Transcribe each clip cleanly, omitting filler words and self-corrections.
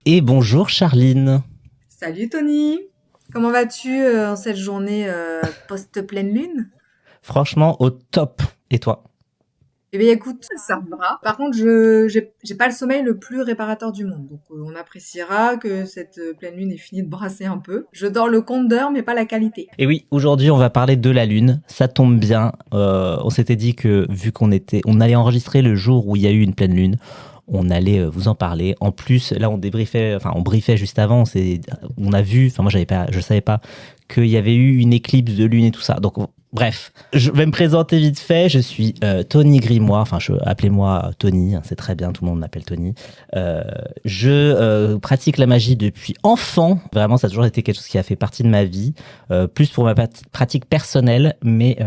Et bonjour Charline. Salut Tony, comment vas-tu en cette journée post-pleine lune? Franchement, au top. Et toi? Eh bien écoute, ça va. Par contre, j'ai pas le sommeil le plus réparateur du monde, donc on appréciera que cette pleine lune ait fini de brasser un peu. Je dors le compte d'heures, mais pas la qualité. Et oui, aujourd'hui on va parler de la Lune. Ça tombe bien. On s'était dit que vu on allait enregistrer le jour où il y a eu une pleine Lune, on allait vous en parler. En plus, là on briefait juste avant. On a vu, enfin moi je savais pas qu'il y avait eu une éclipse de Lune et tout ça. Donc bref, je vais me présenter vite fait. Je suis Tony Grimoire. Enfin, appelez-moi Tony. Hein, c'est très bien. Tout le monde m'appelle Tony. Je pratique la magie depuis enfant. Vraiment, ça a toujours été quelque chose qui a fait partie de ma vie. Plus pour ma pratique personnelle, mais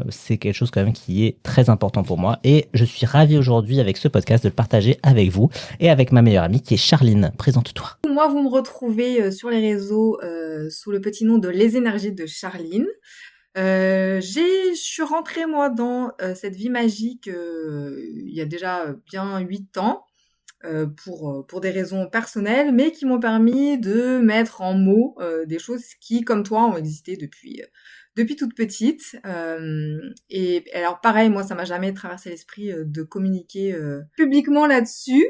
c'est quelque chose quand même qui est très important pour moi. Et je suis ravi aujourd'hui avec ce podcast de le partager avec vous et avec ma meilleure amie qui est Charline. Présente-toi. Moi, vous me retrouvez sur les réseaux sous le petit nom de Les Énergies de Charline. Je suis rentrée moi dans cette vie magique il y a déjà bien 8 ans. Pour des raisons personnelles, mais qui m'ont permis de mettre en mots des choses qui, comme toi, ont existé depuis toute petite. Et alors pareil, moi, ça m'a jamais traversé l'esprit de communiquer publiquement là-dessus,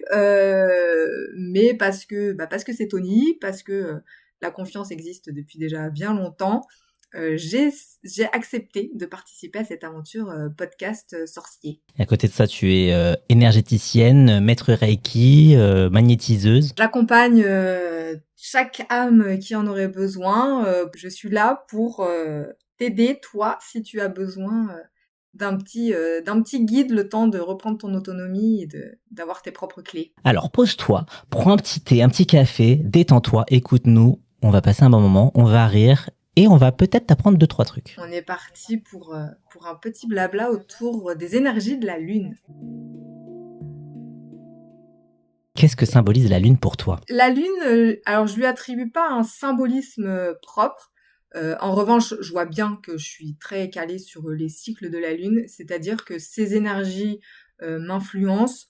mais parce que c'est Tony, parce que la confiance existe depuis déjà bien longtemps. J'ai accepté de participer à cette aventure podcast sorcier. Et à côté de ça, tu es énergéticienne, maître Reiki, magnétiseuse. J'accompagne chaque âme qui en aurait besoin. Je suis là pour t'aider, toi, si tu as besoin d'un petit guide, le temps de reprendre ton autonomie et d'avoir tes propres clés. Alors pose-toi, prends un petit thé, un petit café, détends-toi, écoute-nous. On va passer un bon moment, on va rire et on va peut-être t'apprendre 2-3 trucs. On est parti pour un petit blabla autour des énergies de la Lune. Qu'est-ce que symbolise la Lune pour toi? La Lune, alors je lui attribue pas un symbolisme propre. En revanche, je vois bien que je suis très calée sur les cycles de la Lune, c'est-à-dire que ces énergies m'influencent,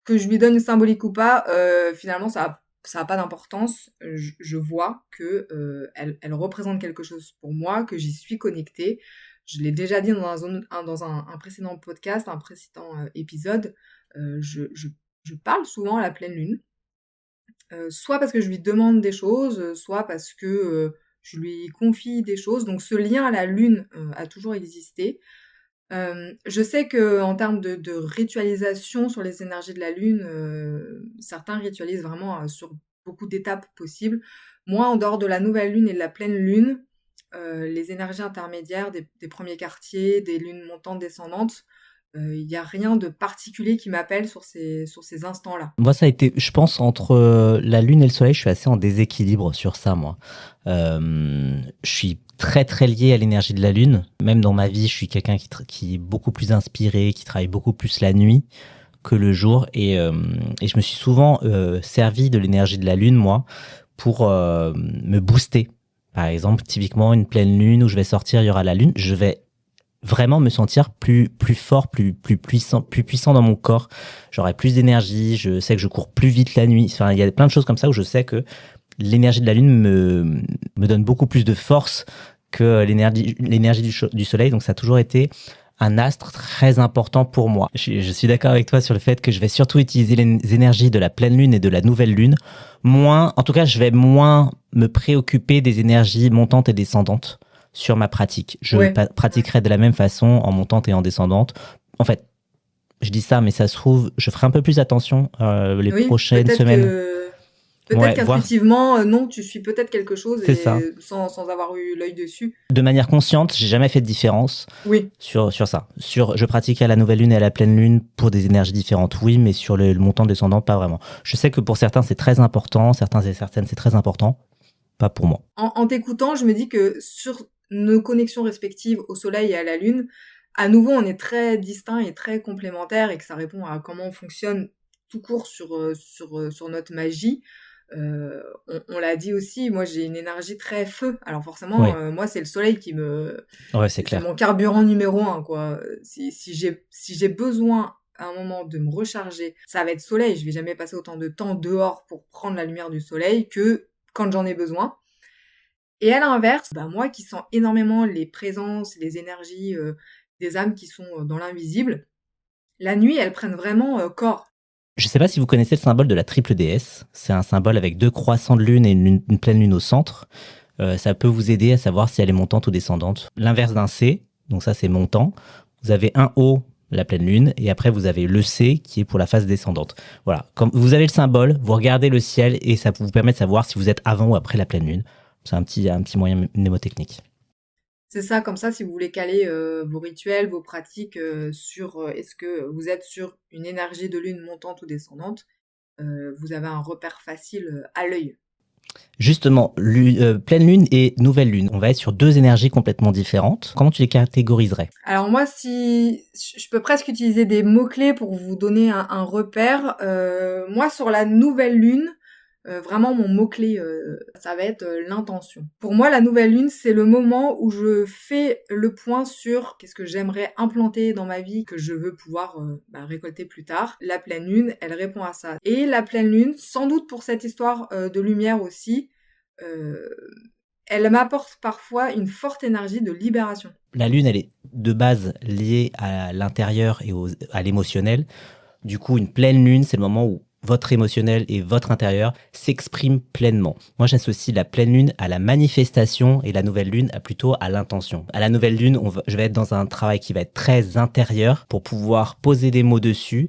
que je lui donne une symbolique ou pas, finalement ça a pas d'importance. Je vois que elle représente quelque chose pour moi, que j'y suis connectée. Je l'ai déjà dit dans un précédent podcast, un précédent épisode. Je parle souvent à la pleine lune. Soit parce que je lui demande des choses, soit parce que je lui confie des choses. Donc ce lien à la lune a toujours existé. Je sais que en termes de ritualisation sur les énergies de la lune, certains ritualisent vraiment sur beaucoup d'étapes possibles. Moi, en dehors de la nouvelle lune et de la pleine lune, les énergies intermédiaires des premiers quartiers, des lunes montantes, descendantes, il y a rien de particulier qui m'appelle sur ces instants-là. Moi, ça a été, je pense, entre la Lune et le Soleil, je suis assez en déséquilibre sur ça, moi. Je suis très, très lié à l'énergie de la Lune. Même dans ma vie, je suis quelqu'un qui est beaucoup plus inspiré, qui travaille beaucoup plus la nuit que le jour. Et je me suis souvent servi de l'énergie de la Lune, moi, pour me booster. Par exemple, typiquement, une pleine Lune où je vais sortir, il y aura la Lune, je vais vraiment me sentir plus fort, plus puissant dans mon corps. J'aurai plus d'énergie, je sais que je cours plus vite la nuit. Enfin, il y a plein de choses comme ça où je sais que l'énergie de la lune me donne beaucoup plus de force que l'énergie du soleil. Donc ça a toujours été un astre très important pour moi. Je suis d'accord avec toi sur le fait que je vais surtout utiliser les énergies de la pleine lune et de la nouvelle lune. En tout cas, je vais moins me préoccuper des énergies montantes et descendantes sur ma pratique. Je Ouais. pratiquerai de la même façon en montante et en descendante. En fait, je dis ça, mais ça se trouve, je ferai un peu plus attention les Oui, prochaines semaines. peut-être Ouais, voir, qu'intuitivement, non, tu suis peut-être quelque chose c'est ça. et sans avoir eu l'œil dessus. De manière consciente, j'ai jamais fait de différence Oui. sur ça. Je pratiquais à la nouvelle lune et à la pleine lune pour des énergies différentes, oui, mais sur le montant descendant, pas vraiment. Je sais que pour certains, c'est très important, certains et certaines, c'est très important, pas pour moi. En t'écoutant, je me dis que sur nos connexions respectives au soleil et à la lune, à nouveau, on est très distincts et très complémentaires et que ça répond à comment on fonctionne tout court sur notre magie. On l'a dit aussi, moi j'ai une énergie très feu. Alors forcément, Oui, moi c'est le soleil ouais, c'est c'est clair. mon carburant numéro un, quoi. Si j'ai besoin à un moment de me recharger, ça va être soleil. Je vais jamais passer autant de temps dehors pour prendre la lumière du soleil que quand j'en ai besoin. Et à l'inverse, moi qui sens énormément les présences, les énergies des âmes qui sont dans l'invisible, la nuit, elles prennent vraiment corps. Je ne sais pas si vous connaissez le symbole de la triple déesse. C'est un symbole avec 2 croissants de lune et une pleine lune au centre. Ça peut vous aider à savoir si elle est montante ou descendante. L'inverse d'un C, donc ça c'est montant. Vous avez un O, la pleine lune, et après vous avez le C qui est pour la phase descendante. Voilà, comme vous avez le symbole, vous regardez le ciel et ça vous permet de savoir si vous êtes avant ou après la pleine lune. C'est un petit moyen mnémotechnique. C'est ça, comme ça, si vous voulez caler vos rituels, vos pratiques sur est-ce que vous êtes sur une énergie de lune montante ou descendante, vous avez un repère facile à l'œil. Justement, pleine lune et nouvelle lune, on va être sur 2 énergies complètement différentes. Comment tu les catégoriserais? Alors moi, si je peux presque utiliser des mots-clés pour vous donner un repère, moi sur la nouvelle lune, vraiment mon mot-clé, ça va être l'intention. Pour moi, la nouvelle lune, c'est le moment où je fais le point sur qu'est-ce que j'aimerais implanter dans ma vie, que je veux pouvoir récolter plus tard. La pleine lune, elle répond à ça. Et la pleine lune, sans doute pour cette histoire de lumière aussi, elle m'apporte parfois une forte énergie de libération. La lune, elle est de base liée à l'intérieur et à l'émotionnel. Du coup, une pleine lune, c'est le moment où votre émotionnel et votre intérieur s'expriment pleinement. Moi, j'associe la pleine lune à la manifestation et la nouvelle lune plutôt à l'intention. À la nouvelle lune, je vais être dans un travail qui va être très intérieur pour pouvoir poser des mots dessus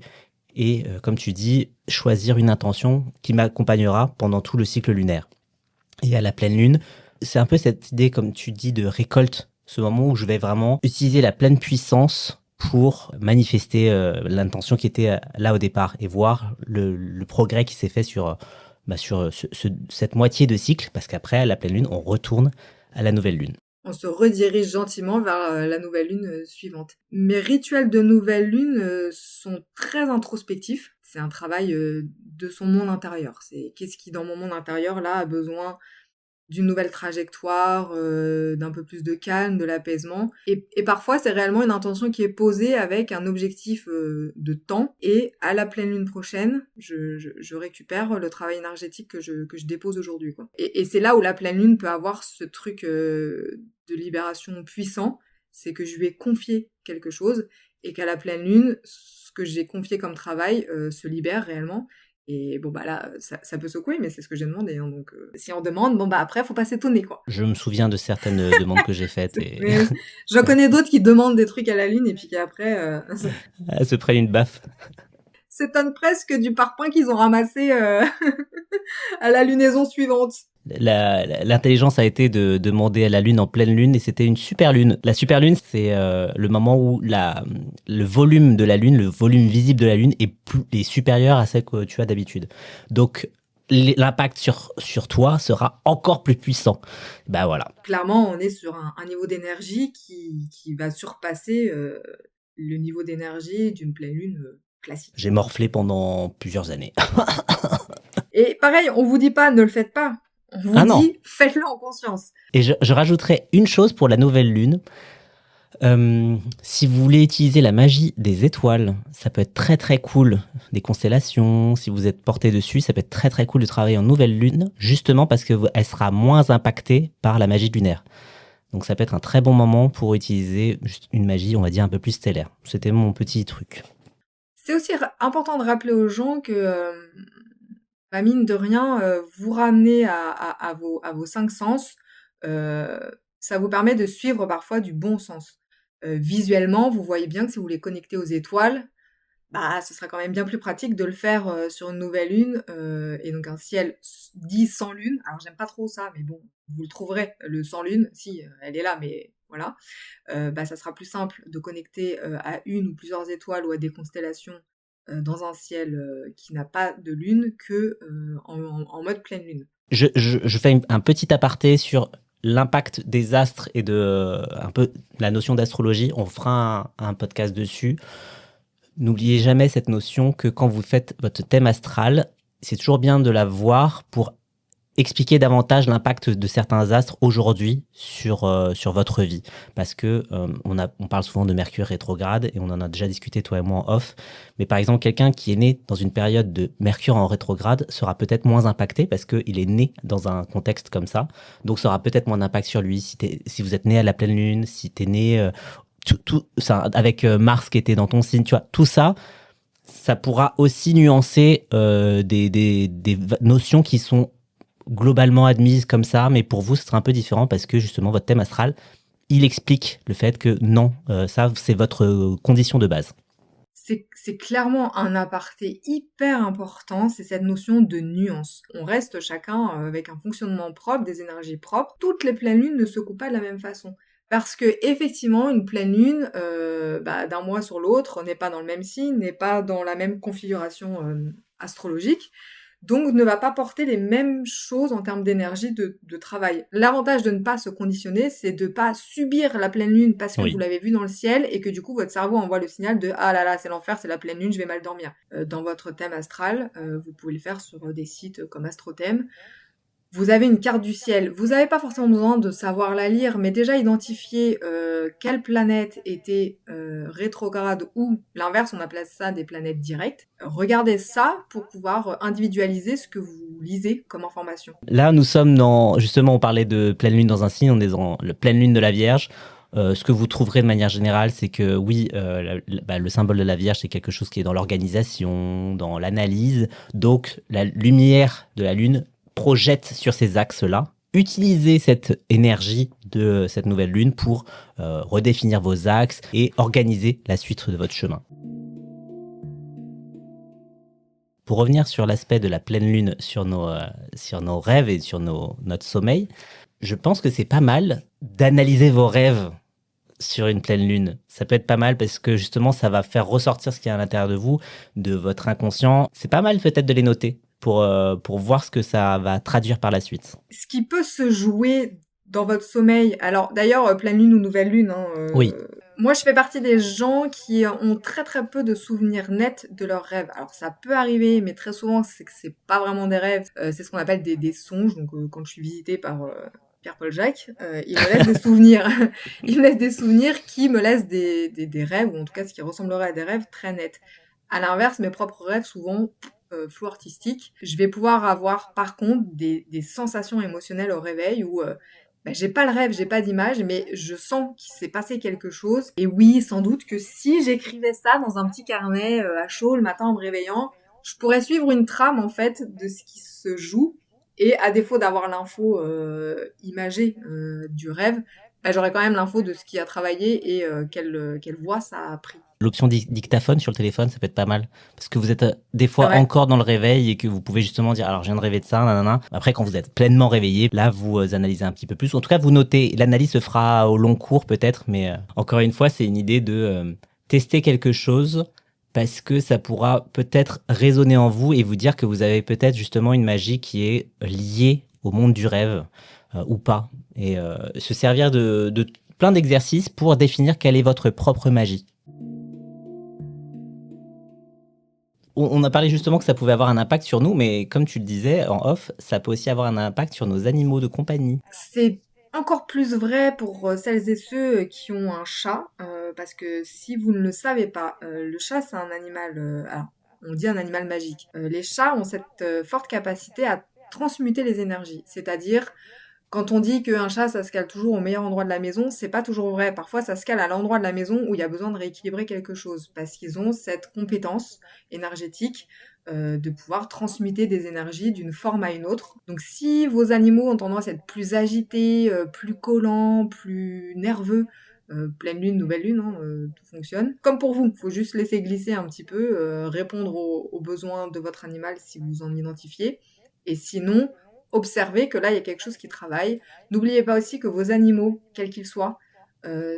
et, comme tu dis, choisir une intention qui m'accompagnera pendant tout le cycle lunaire. Et à la pleine lune, c'est un peu cette idée, comme tu dis, de récolte, ce moment où je vais vraiment utiliser la pleine puissance pour manifester l'intention qui était là au départ et voir le progrès qui s'est fait sur cette moitié de cycle, parce qu'après, à la pleine lune, on retourne à la nouvelle lune. On se redirige gentiment vers la nouvelle lune suivante. Mes rituels de nouvelle lune sont très introspectifs. C'est un travail de son monde intérieur. C'est qu'est-ce qui, dans mon monde intérieur, là, a besoin d'une nouvelle trajectoire, d'un peu plus de calme, de l'apaisement. Et parfois, c'est réellement une intention qui est posée avec un objectif de temps. Et à la pleine lune prochaine, je récupère le travail énergétique que je dépose aujourd'hui, quoi. Et c'est là où la pleine lune peut avoir ce truc de libération puissant, c'est que je lui ai confié quelque chose et qu'à la pleine lune, ce que j'ai confié comme travail se libère réellement. Et là, ça peut secouer, mais c'est ce que j'ai demandé. Hein, donc, si on demande, après, faut pas s'étonner, quoi. Je me souviens de certaines demandes que j'ai faites. Mais j'en connais d'autres qui demandent des trucs à la lune et puis qu'après... Elles se prennent une baffe. S'étonnent presque du parpaing qu'ils ont ramassé à la lunaison suivante. L'intelligence a été de demander à la lune en pleine lune et c'était une super lune. La super lune, c'est le moment où le volume de la lune, le volume visible de la lune est supérieur à celle que tu as d'habitude. Donc l'impact sur toi sera encore plus puissant. Voilà. Clairement, on est sur un niveau d'énergie qui va surpasser le niveau d'énergie d'une pleine lune classique. J'ai morflé pendant plusieurs années. Et pareil, on vous dit pas, ne le faites pas. On vous dit, faites-le en conscience. Et je rajouterais une chose pour la nouvelle lune. Si vous voulez utiliser la magie des étoiles, ça peut être très très cool. Des constellations, si vous êtes porté dessus, ça peut être très très cool de travailler en nouvelle lune, justement parce qu'elle sera moins impactée par la magie lunaire. Donc ça peut être un très bon moment pour utiliser une magie, on va dire, un peu plus stellaire. C'était mon petit truc. C'est aussi important de rappeler aux gens que... mine de rien, vous ramener à vos 5 sens, ça vous permet de suivre parfois du bon sens. Visuellement, vous voyez bien que si vous voulez connecter aux étoiles, ce sera quand même bien plus pratique de le faire sur une nouvelle lune, et donc un ciel dit sans lune. Alors j'aime pas trop ça, mais bon, vous le trouverez, le sans lune, si, elle est là, mais voilà. Ça sera plus simple de connecter à une ou plusieurs étoiles ou à des constellations dans un ciel qui n'a pas de lune que en mode pleine lune. Je fais un petit aparté sur l'impact des astres et de un peu la notion d'astrologie. On fera un podcast dessus. N'oubliez jamais cette notion que quand vous faites votre thème astral, c'est toujours bien de la voir pour expliquer davantage l'impact de certains astres aujourd'hui sur votre vie. Parce que on parle souvent de Mercure rétrograde et on en a déjà discuté toi et moi en off. Mais par exemple, quelqu'un qui est né dans une période de Mercure en rétrograde sera peut-être moins impacté parce qu'il est né dans un contexte comme ça. Donc ça aura peut-être moins d'impact sur lui. Si vous êtes né à la pleine lune, si tu es né tout ça, avec Mars qui était dans ton signe, tu vois, tout ça, ça pourra aussi nuancer des notions qui sont globalement admise comme ça, mais pour vous, ce sera un peu différent parce que justement, votre thème astral, il explique le fait que non, ça, c'est votre condition de base. C'est clairement un aparté hyper important, c'est cette notion de nuance. On reste chacun avec un fonctionnement propre, des énergies propres. Toutes les pleines lunes ne se coupent pas de la même façon. Parce que effectivement, une pleine lune, d'un mois sur l'autre, n'est pas dans le même signe, n'est pas dans la même configuration astrologique, donc ne va pas porter les mêmes choses en termes d'énergie de travail. L'avantage de ne pas se conditionner, c'est de pas subir la pleine lune parce que Oui. vous l'avez vue dans le ciel et que du coup votre cerveau envoie le signal de ah là là c'est l'enfer, c'est la pleine lune, je vais mal dormir. Dans votre thème astral, vous pouvez le faire sur des sites comme Astrothème. Vous avez une carte du ciel. Vous n'avez pas forcément besoin de savoir la lire, mais déjà identifier quelle planète était rétrograde ou l'inverse, on appelle ça des planètes directes. Regardez ça pour pouvoir individualiser ce que vous lisez comme information. Là, nous sommes dans, justement, on parlait de pleine lune dans un signe, on est dans la pleine lune de la Vierge. Ce que vous trouverez de manière générale, c'est que oui, le symbole de la Vierge, c'est quelque chose qui est dans l'organisation, dans l'analyse. Donc, la lumière de la lune projette sur ces axes-là. Utilisez cette énergie de cette nouvelle lune pour redéfinir vos axes et organiser la suite de votre chemin. Pour revenir sur l'aspect de la pleine lune sur nos rêves et sur notre sommeil, je pense que c'est pas mal d'analyser vos rêves sur une pleine lune. Ça peut être pas mal parce que justement, ça va faire ressortir ce qu'il y a à l'intérieur de vous, de votre inconscient. C'est pas mal peut-être de les noter pour voir ce que ça va traduire par la suite. Ce qui peut se jouer dans votre sommeil, alors d'ailleurs, pleine lune ou nouvelle lune, Oui. Moi, je fais partie des gens qui ont très très peu de souvenirs nets de leurs rêves. Alors ça peut arriver, mais très souvent, c'est que c'est pas vraiment des rêves. C'est ce qu'on appelle des songes. Donc quand je suis visitée par Pierre-Paul Jacques, il me laisse des souvenirs. Il me laisse des souvenirs qui me laissent des rêves, ou en tout cas ce qui ressemblerait à des rêves très nets. À l'inverse, mes propres rêves, souvent flou artistique, je vais pouvoir avoir par contre des sensations émotionnelles au réveil où j'ai pas le rêve, j'ai pas d'image, mais je sens qu'il s'est passé quelque chose. Et oui, sans doute que si j'écrivais ça dans un petit carnet à chaud le matin en me réveillant, je pourrais suivre une trame en fait de ce qui se joue. Et à défaut d'avoir l'info imagée du rêve, j'aurais quand même l'info de ce qui a travaillé et quelle voie ça a pris. L'option dictaphone sur le téléphone, ça peut être pas mal. Parce que vous êtes des fois encore dans le réveil et que vous pouvez justement dire, alors je viens de rêver de ça, nanana. Après, quand vous êtes pleinement réveillé, là, vous analysez un petit peu plus. En tout cas, vous notez. L'analyse se fera au long cours peut-être, mais encore une fois, c'est une idée de tester quelque chose parce que ça pourra peut-être résonner en vous et vous dire que vous avez peut-être justement une magie qui est liée au monde du rêve ou pas. Et se servir de plein d'exercices pour définir quelle est votre propre magie. On a parlé justement que ça pouvait avoir un impact sur nous, mais comme tu le disais en off, ça peut aussi avoir un impact sur nos animaux de compagnie. C'est encore plus vrai pour celles et ceux qui ont un chat, parce que si vous ne le savez pas, le chat c'est un animal, alors on dit un animal magique. Les chats ont cette forte capacité à transmuter les énergies, c'est-à-dire quand on dit qu'un chat, ça se cale toujours au meilleur endroit de la maison, c'est pas toujours vrai. Parfois, ça se cale à l'endroit de la maison où il y a besoin de rééquilibrer quelque chose, parce qu'ils ont cette compétence énergétique de pouvoir transmuter des énergies d'une forme à une autre. Donc si vos animaux ont tendance à être plus agités, plus collants, plus nerveux, pleine lune, nouvelle lune, tout fonctionne. Comme pour vous, faut juste laisser glisser un petit peu, répondre aux besoins de votre animal si vous en identifiez. Et sinon, observez que là, il y a quelque chose qui travaille. N'oubliez pas aussi que vos animaux, quels qu'ils soient,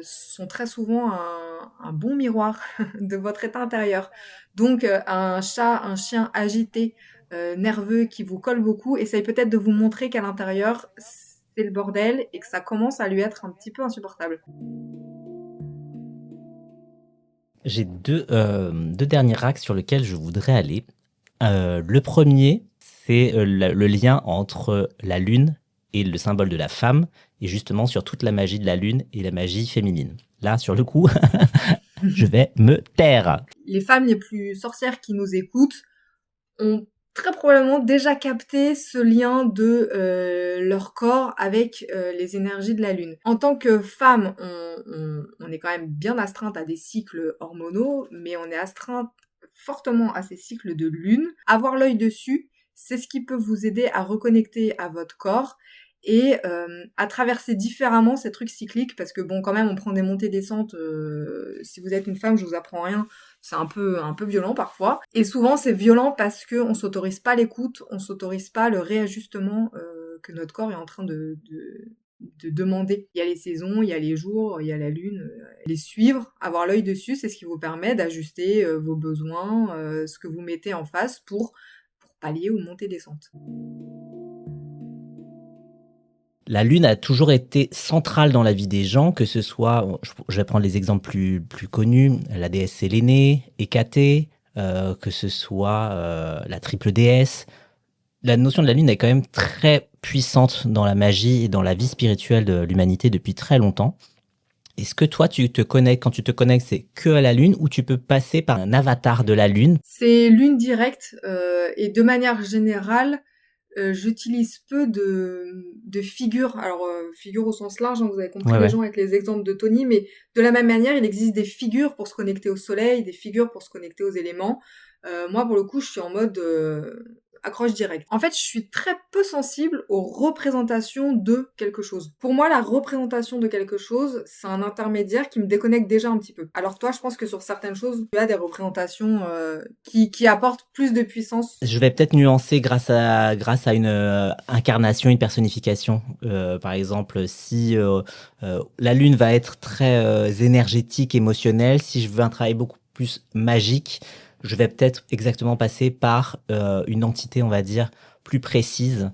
sont très souvent un bon miroir de votre état intérieur. Donc, un chat, un chien agité, nerveux, qui vous colle beaucoup, essaye peut-être de vous montrer qu'à l'intérieur, c'est le bordel et que ça commence à lui être un petit peu insupportable. J'ai deux derniers axes sur lesquels je voudrais aller. Le premier, c'est le lien entre la lune et le symbole de la femme, et justement sur toute la magie de la lune et la magie féminine. Là, sur le coup, je vais me taire. Les femmes les plus sorcières qui nous écoutent ont très probablement déjà capté ce lien de leur corps avec les énergies de la lune. En tant que femme, on est quand même bien astreinte à des cycles hormonaux, mais on est astreinte fortement à ces cycles de lune. Avoir l'œil dessus, c'est ce qui peut vous aider à reconnecter à votre corps et à traverser différemment ces trucs cycliques, parce que bon, quand même, on prend des montées-descentes. Si vous êtes une femme, je vous apprends rien. C'est un peu violent parfois. Et souvent, c'est violent parce que on s'autorise pas l'écoute, on s'autorise pas le réajustement que notre corps est en train de demander. Il y a les saisons, il y a les jours, il y a la lune. Les suivre, avoir l'œil dessus, c'est ce qui vous permet d'ajuster vos besoins, ce que vous mettez en face pour pallier aux montées-descentes. La lune a toujours été centrale dans la vie des gens, que ce soit, je vais prendre les exemples plus connus, la déesse Sélénée, Hécatée, que ce soit la triple déesse. La notion de la lune est quand même très puissante dans la magie et dans la vie spirituelle de l'humanité depuis très longtemps. Est-ce que toi, quand tu te connectes, c'est que à la lune, ou tu peux passer par un avatar de la lune? C'est lune directe, et de manière générale, j'utilise peu de figures. Alors, figures au sens large, hein, vous avez compris, Ouais, les ouais. gens avec les exemples de Tony, mais de la même manière, il existe des figures pour se connecter au soleil, des figures pour se connecter aux éléments. Moi, pour le coup, je suis en mode accroche directe. En fait, je suis très peu sensible aux représentations de quelque chose. Pour moi, la représentation de quelque chose, c'est un intermédiaire qui me déconnecte déjà un petit peu. Alors toi, je pense que sur certaines choses, tu as des représentations qui apportent plus de puissance. Je vais peut-être nuancer grâce à une incarnation, une personnification. Par exemple, si la lune va être très énergétique, émotionnelle, si je veux un travail beaucoup plus magique, je vais peut-être exactement passer par une entité, on va dire, plus précise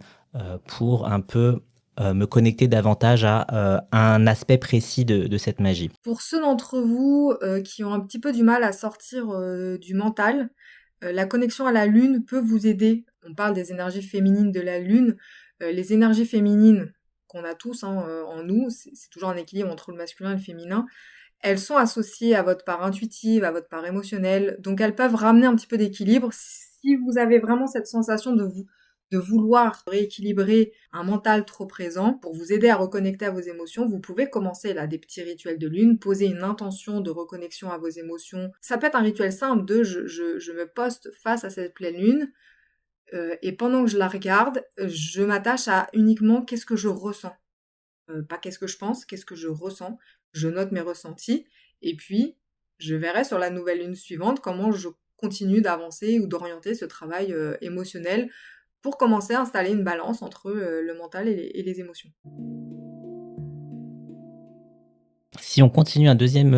pour un peu me connecter davantage à un aspect précis de cette magie. Pour ceux d'entre vous qui ont un petit peu du mal à sortir du mental, la connexion à la lune peut vous aider. On parle des énergies féminines de la lune. Les énergies féminines qu'on a tous en nous, c'est toujours un équilibre entre le masculin et le féminin. Elles sont associées à votre part intuitive, à votre part émotionnelle, donc elles peuvent ramener un petit peu d'équilibre. Si vous avez vraiment cette sensation de vouloir rééquilibrer un mental trop présent, pour vous aider à reconnecter à vos émotions, vous pouvez commencer là des petits rituels de lune, poser une intention de reconnexion à vos émotions. Ça peut être un rituel simple de je me poste face à cette pleine lune, et pendant que je la regarde, je m'attache à uniquement qu'est-ce que je ressens. Pas qu'est-ce que je pense, qu'est-ce que je ressens. Je note mes ressentis, et puis je verrai sur la nouvelle lune suivante comment je continue d'avancer ou d'orienter ce travail émotionnel pour commencer à installer une balance entre le mental et les émotions. Si on continue un deuxième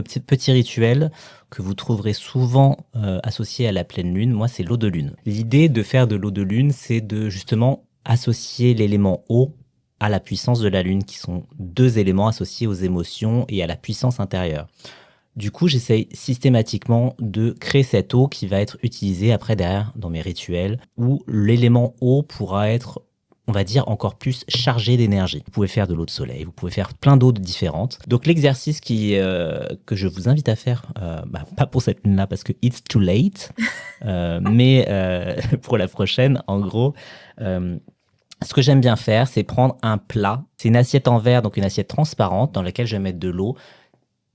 petit rituel que vous trouverez souvent associé à la pleine lune, moi c'est l'eau de lune. L'idée de faire de l'eau de lune, c'est de justement associer l'élément eau à la puissance de la lune, qui sont deux éléments associés aux émotions et à la puissance intérieure. Du coup, j'essaye systématiquement de créer cette eau qui va être utilisée après derrière dans mes rituels, où l'élément eau pourra être, on va dire, encore plus chargé d'énergie. Vous pouvez faire de l'eau de soleil, vous pouvez faire plein d'eau différentes. Donc l'exercice que je vous invite à faire, pas pour cette lune-là parce que it's too late, mais pour la prochaine, en gros, ce que j'aime bien faire, c'est prendre un plat. C'est une assiette en verre, donc une assiette transparente dans laquelle je vais mettre de l'eau.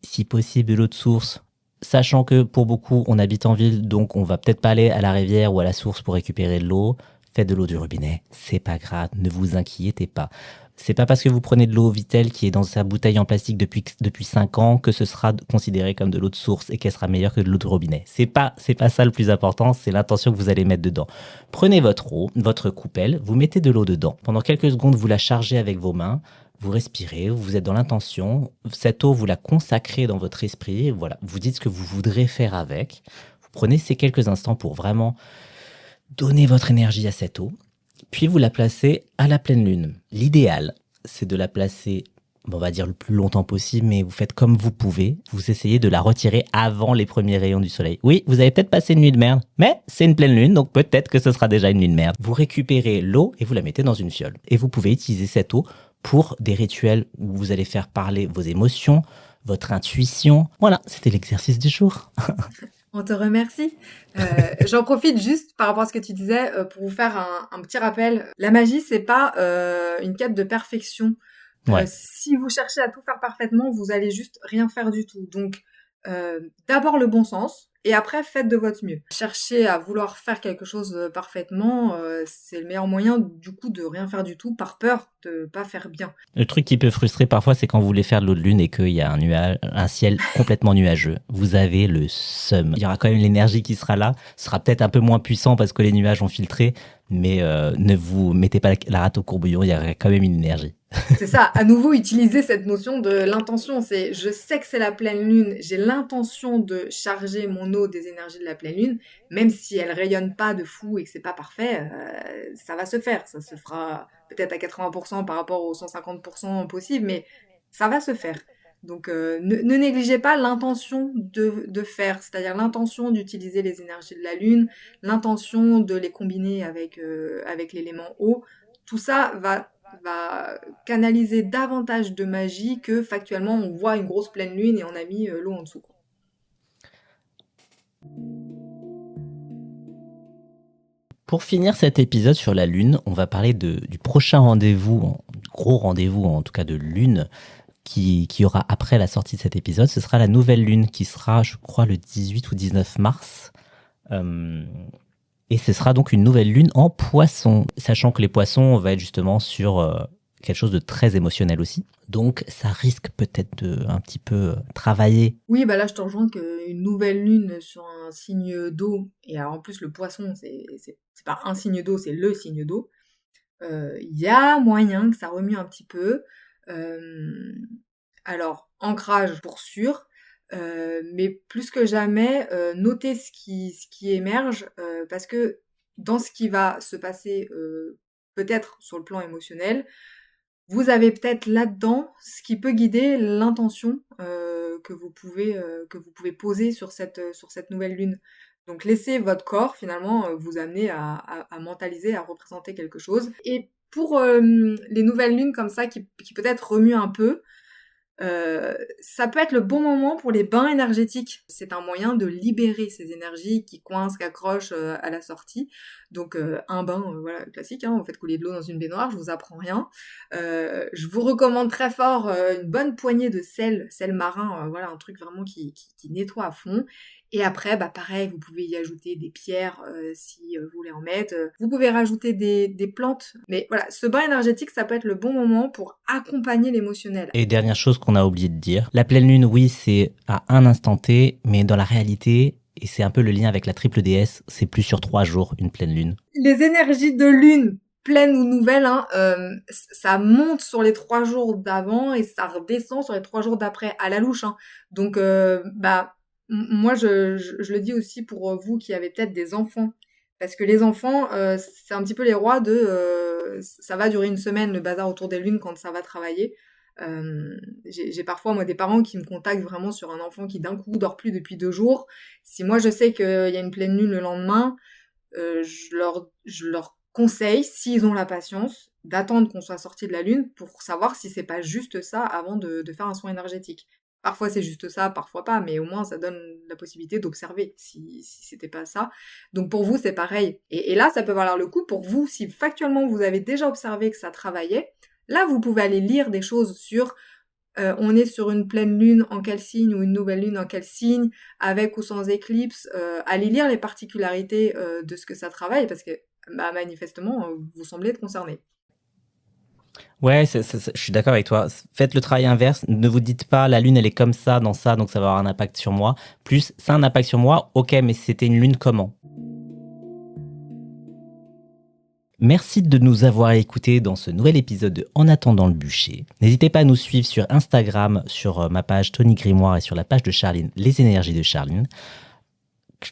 Si possible, de l'eau de source. Sachant que pour beaucoup, on habite en ville, donc on va peut-être pas aller à la rivière ou à la source pour récupérer de l'eau. Faites de l'eau du robinet, c'est pas grave, ne vous inquiétez pas. C'est pas parce que vous prenez de l'eau Vitel qui est dans sa bouteille en plastique depuis 5 ans que ce sera considéré comme de l'eau de source et qu'elle sera meilleure que de l'eau de robinet. C'est pas ça le plus important, c'est l'intention que vous allez mettre dedans. Prenez votre eau, votre coupelle, vous mettez de l'eau dedans. Pendant quelques secondes, vous la chargez avec vos mains, vous respirez, vous êtes dans l'intention. Cette eau, vous la consacrez dans votre esprit, voilà. Vous dites ce que vous voudrez faire avec. Vous prenez ces quelques instants pour vraiment donner votre énergie à cette eau. Puis vous la placez à la pleine lune. L'idéal, c'est de la placer on va dire le plus longtemps possible, mais vous faites comme vous pouvez. Vous essayez de la retirer avant les premiers rayons du soleil. Oui, vous avez peut-être passé une nuit de merde, mais c'est une pleine lune, donc peut-être que ce sera déjà une nuit de merde. Vous récupérez l'eau et vous la mettez dans une fiole. Et vous pouvez utiliser cette eau pour des rituels où vous allez faire parler vos émotions, votre intuition. Voilà, c'était l'exercice du jour. On te remercie. J'en profite juste par rapport à ce que tu disais pour vous faire un petit rappel. La magie, c'est pas une quête de perfection. Ouais. Si vous cherchez à tout faire parfaitement, vous allez juste rien faire du tout. Donc, d'abord le bon sens, et après faites de votre mieux. Chercher à vouloir faire quelque chose parfaitement, c'est le meilleur moyen du coup de rien faire du tout par peur de pas faire bien. Le truc qui peut frustrer parfois, c'est quand vous voulez faire de l'eau de lune et qu'il y a un ciel complètement nuageux. Vous avez le seum. Il y aura quand même l'énergie qui sera là. Ce sera peut-être un peu moins puissant parce que les nuages ont filtré, mais ne vous mettez pas la rate au courbouillon, il y aura quand même une énergie. C'est ça, à nouveau utiliser cette notion de l'intention. C'est je sais que c'est la pleine lune, j'ai l'intention de charger mon eau des énergies de la pleine lune, même si elle rayonne pas de fou et que c'est pas parfait, ça va se faire. Ça se fera peut-être à 80% par rapport aux 150% possible, mais ça va se faire. Donc ne négligez pas l'intention de faire, c'est-à-dire l'intention d'utiliser les énergies de la lune, l'intention de les combiner avec l'élément eau. Tout ça va canaliser davantage de magie que factuellement on voit une grosse pleine lune et on a mis l'eau en dessous. Pour finir cet épisode sur la lune, on va parler du prochain rendez-vous, gros rendez-vous en tout cas de lune, qui y aura après la sortie de cet épisode. Ce sera la nouvelle lune qui sera, je crois, le 18 ou 19 mars. Et ce sera donc une nouvelle lune en poisson, sachant que les poissons, on va être justement sur quelque chose de très émotionnel aussi. Donc ça risque peut-être de un petit peu travailler. Oui, bah là je te rejoins qu'une nouvelle lune sur un signe d'eau, et alors en plus le poisson, c'est pas un signe d'eau, c'est le signe d'eau. Il y a moyen que ça remue un petit peu. Alors, ancrage pour sûr. Mais plus que jamais, notez ce qui émerge, parce que dans ce qui va se passer, peut-être sur le plan émotionnel, vous avez peut-être là-dedans ce qui peut guider l'intention que vous pouvez poser sur cette nouvelle lune. Donc laissez votre corps finalement vous amener à mentaliser, à représenter quelque chose. Et pour les nouvelles lunes comme ça qui peut-être remuent un peu, ça peut être le bon moment pour les bains énergétiques. C'est un moyen de libérer ces énergies qui coincent, qui accrochent à la sortie. Donc un bain, voilà, classique, hein, vous faites couler de l'eau dans une baignoire, je vous apprends rien. Je vous recommande très fort une bonne poignée de sel marin, voilà, un truc vraiment qui nettoie à fond. Et après, bah pareil, vous pouvez y ajouter des pierres si vous voulez en mettre. Vous pouvez rajouter des plantes. Mais voilà, ce bain énergétique, ça peut être le bon moment pour accompagner l'émotionnel. Et dernière chose qu'on a oublié de dire, la pleine lune, oui, c'est à un instant T, mais dans la réalité, et c'est un peu le lien avec la triple déesse, c'est plus sur 3 jours une pleine lune. Les énergies de lune, pleine ou nouvelle, hein, ça monte sur les 3 jours d'avant et ça redescend sur les 3 jours d'après, à la louche. Hein. Donc, moi, je le dis aussi pour vous qui avez peut-être des enfants. Parce que les enfants, c'est un petit peu les rois de... ça va durer une semaine, le bazar autour des lunes, quand ça va travailler. J'ai parfois, moi, des parents qui me contactent vraiment sur un enfant qui, d'un coup, dort plus depuis 2 jours. Si moi, je sais qu'il y a une pleine lune le lendemain, je leur conseille, s'ils ont la patience, d'attendre qu'on soit sorti de la lune pour savoir si c'est pas juste ça avant de faire un soin énergétique. Parfois c'est juste ça, parfois pas, mais au moins ça donne la possibilité d'observer si c'était pas ça. Donc pour vous c'est pareil. Et là ça peut valoir le coup pour vous, si factuellement vous avez déjà observé que ça travaillait, là vous pouvez aller lire des choses sur on est sur une pleine lune en quel signe ou une nouvelle lune en quel signe, avec ou sans éclipse, allez lire les particularités de ce que ça travaille parce que manifestement vous semblez être concerné. Ouais, je suis d'accord avec toi. Faites le travail inverse. Ne vous dites pas la lune elle est comme ça dans ça, donc ça va avoir un impact sur moi. Plus, ça a un impact sur moi, ok, mais c'était une lune comment? Merci de nous avoir écoutés dans ce nouvel épisode de En attendant le bûcher. N'hésitez pas à nous suivre sur Instagram, sur ma page Tony Grimoire et sur la page de Charline, Les énergies de Charline.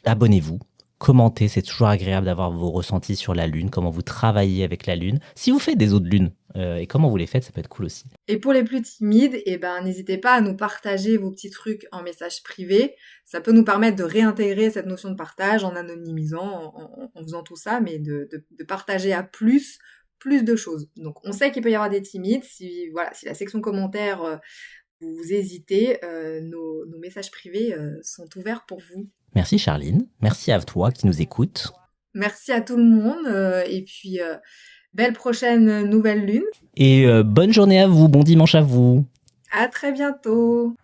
Abonnez-vous, commentez. C'est toujours agréable d'avoir vos ressentis sur la Lune, comment vous travaillez avec la Lune. Si vous faites des autres lunes et comment vous les faites, ça peut être cool aussi. Et pour les plus timides, n'hésitez pas à nous partager vos petits trucs en message privé. Ça peut nous permettre de réintégrer cette notion de partage en anonymisant, en faisant tout ça, mais de partager à plus de choses. Donc on sait qu'il peut y avoir des timides. Si la section commentaires, vous hésitez, nos messages privés sont ouverts pour vous. Merci Charline, merci à toi qui nous écoutes. Merci à tout le monde et puis belle prochaine nouvelle lune. Et bonne journée à vous, bon dimanche à vous. À très bientôt.